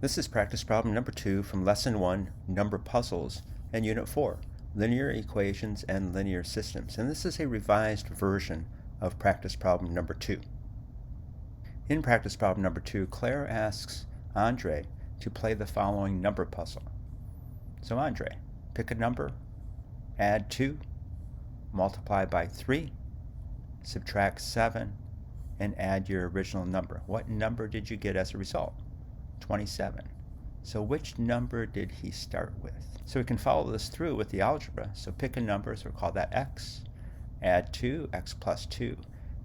This is practice problem number 2 from Lesson 1, Number Puzzles, and Unit 4, Linear Equations and Linear Systems. And this is a revised version of practice problem number 2. In practice problem number 2, Claire asks Andre to play the following number puzzle. So Andre, pick a number, add 2, multiply by 3, subtract 7, and add your original number. What number did you get as a result? 27. So which number did he start with? So we can follow this through with the algebra. So pick a number, so we'll call that x, add 2, x plus 2.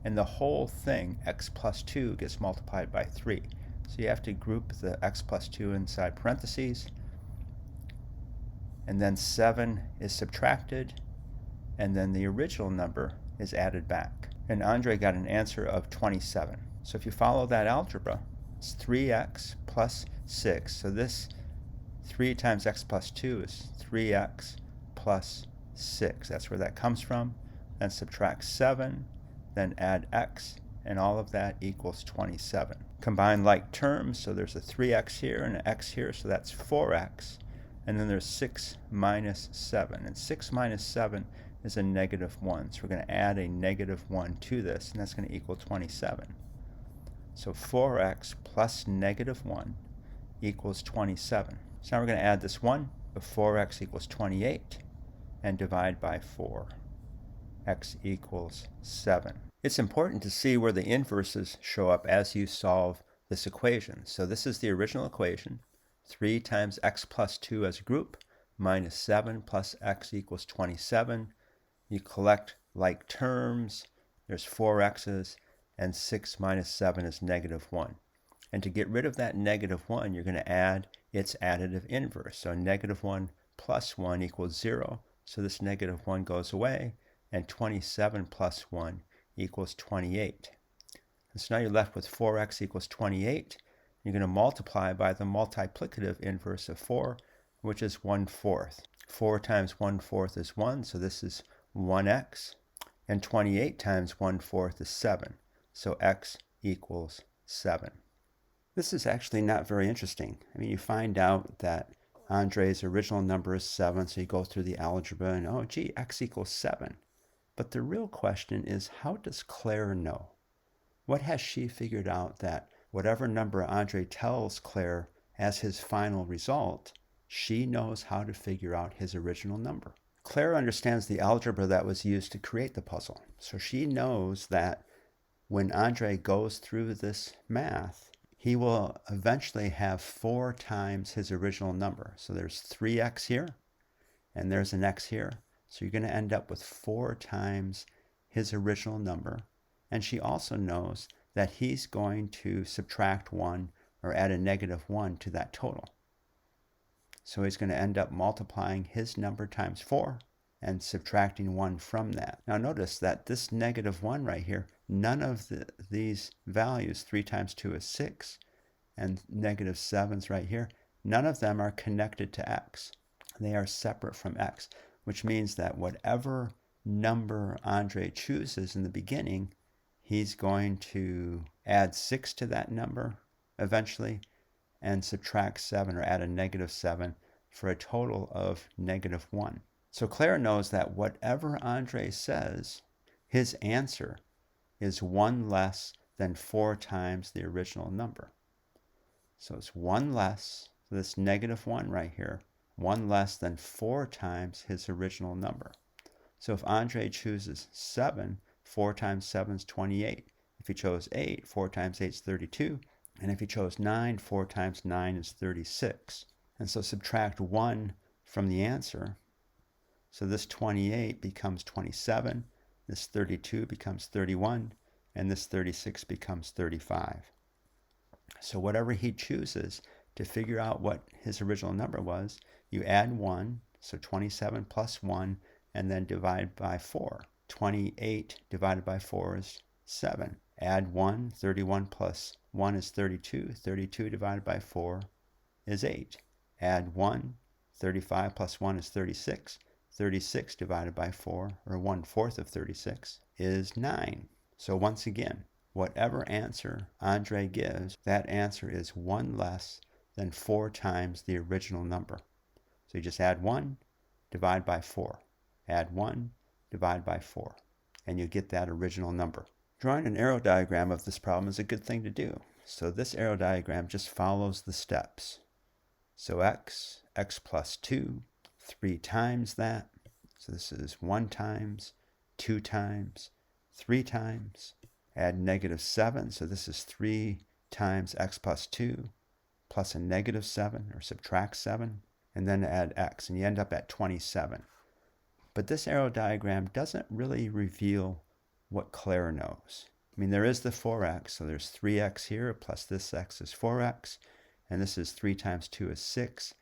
And the whole thing, x plus 2, gets multiplied by 3. So you have to group the x plus 2 inside parentheses. And then 7 is subtracted. And then the original number is added back. And Andre got an answer of 27. So if you follow that algebra, it's 3x plus 6. So this 3 times x plus 2 is 3x plus 6. That's where that comes from. Then subtract 7, then add x, and all of that equals 27. Combine like terms, so there's a 3x here and an x here, so that's 4x. And then there's 6 minus 7. And 6 minus 7 is a negative 1. So we're going to add a negative 1 to this, and that's going to equal 27. So 4x plus negative 1 equals 27. So now we're going to add this 1. So 4x equals 28 and divide by 4. X equals 7. It's important to see where the inverses show up as you solve this equation. So this is the original equation. 3 times x plus 2 as a group minus 7 plus x equals 27. You collect like terms. There's 4x's. And 6 minus 7 is negative 1. And to get rid of that negative 1, you're going to add its additive inverse. So negative 1 plus 1 equals 0. So this negative 1 goes away, and 27 plus 1 equals 28. And so now you're left with 4x equals 28. You're going to multiply by the multiplicative inverse of 4, which is 1/4. 4 times 1/4 is 1, so this is 1x. And 28 times 1/4 is 7. So x equals 7. This is actually not very interesting. I mean, you find out that Andre's original number is 7, so you go through the algebra and, oh, gee, x equals 7. But the real question is, how does Claire know? What has she figured out that whatever number Andre tells Claire as his final result, she knows how to figure out his original number? Claire understands the algebra that was used to create the puzzle. So she knows that when Andre goes through this math, he will eventually have 4 times his original number. So there's 3x here, and there's an x here. So you're going to end up with 4 times his original number. And she also knows that he's going to subtract 1 or add a negative 1 to that total. So he's going to end up multiplying his number times 4 and subtracting 1 from that. Now notice that this negative 1 right here, none of these values, 3 times 2 is 6, and negative 7's right here, none of them are connected to x. They are separate from x, which means that whatever number Andre chooses in the beginning, he's going to add 6 to that number eventually and subtract 7 or add a negative 7 for a total of negative 1. So Claire knows that whatever Andre says, his answer is 1 less than 4 times the original number. So it's 1 less, so this negative 1 right here, 1 less than 4 times his original number. So if Andre chooses 7, 4 times 7 is 28. If he chose 8, 4 times 8 is 32. And if he chose 9, 4 times 9 is 36. And so subtract 1 from the answer. So this 28 becomes 27, this 32 becomes 31, and this 36 becomes 35. So whatever he chooses to figure out what his original number was, you add 1, so 27 plus 1, and then divide by 4. 28 divided by 4 is 7. Add 1, 31 plus 1 is 32. 32 divided by 4 is 8. Add 1, 35 plus 1 is 36. 36 divided by 4, or 1/4 of 36, is 9. So once again, whatever answer Andre gives, that answer is 1 less then 4 times the original number. So you just add 1, divide by 4. Add 1, divide by 4. And you get that original number. Drawing an arrow diagram of this problem is a good thing to do. So this arrow diagram just follows the steps. So x plus 2, 3 times that. So this is 1 times, 2 times, 3 times. Add -7, so this is 3 times x plus 2 plus a -7, or subtract 7, and then add x, and you end up at 27. But this arrow diagram doesn't really reveal what Claire knows. I mean, there is the 4x, so there's 3x here, plus this x is 4x, and this is 3 times 2 is 6,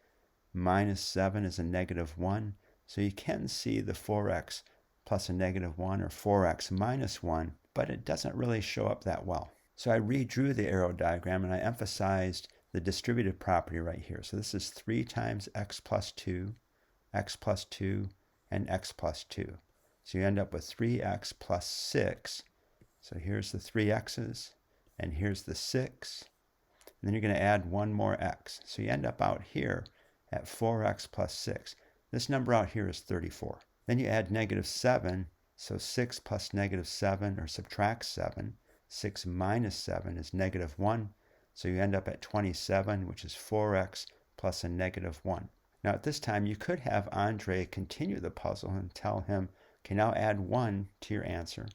minus 7 is a -1, so you can see the 4x plus a -1, or 4x minus 1, but it doesn't really show up that well. So I redrew the arrow diagram, and I emphasized the distributive property right here. So this is 3 times x plus 2, and x plus 2. So you end up with 3x plus 6. So here's the 3x's, and here's the 6. And then you're going to add one more x. So you end up out here at 4x plus 6. This number out here is 34. Then you add -7. So 6 plus -7, or subtract 7. 6 minus 7 is -1. So you end up at 27, which is 4x plus a -1. Now at this time, you could have Andre continue the puzzle and tell him, okay, now add 1 to your answer.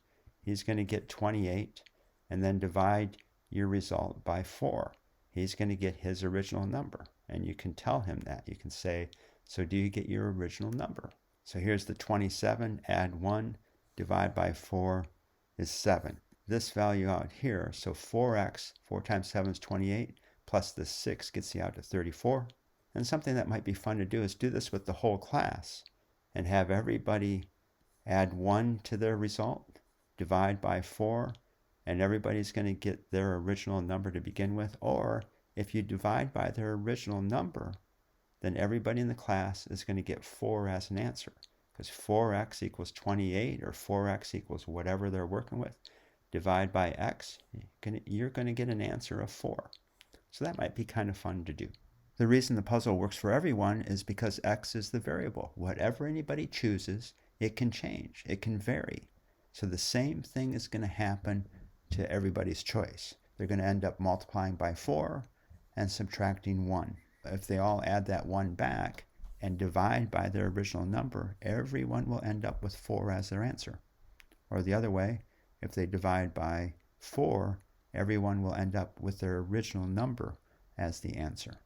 He's going to get 28, and then divide your result by 4. He's going to get his original number, and you can tell him that. You can say, so do you get your original number? So here's the 27, add 1, divide by 4 is 7. This value out here, so 4x, 4 times 7 is 28, plus the 6 gets you out to 34. And something that might be fun to do is do this with the whole class and have everybody add 1 to their result, divide by 4, and everybody's going to get their original number to begin with. Or if you divide by their original number, then everybody in the class is going to get 4 as an answer, because 4x equals 28, or 4x equals whatever they're working with. Divide by x, you're going to get an answer of 4. So that might be kind of fun to do. The reason the puzzle works for everyone is because x is the variable. Whatever anybody chooses, it can change. It can vary. So the same thing is going to happen to everybody's choice. They're going to end up multiplying by 4 and subtracting 1. If they all add that 1 back and divide by their original number, everyone will end up with 4 as their answer. Or the other way, if they divide by 4, everyone will end up with their original number as the answer.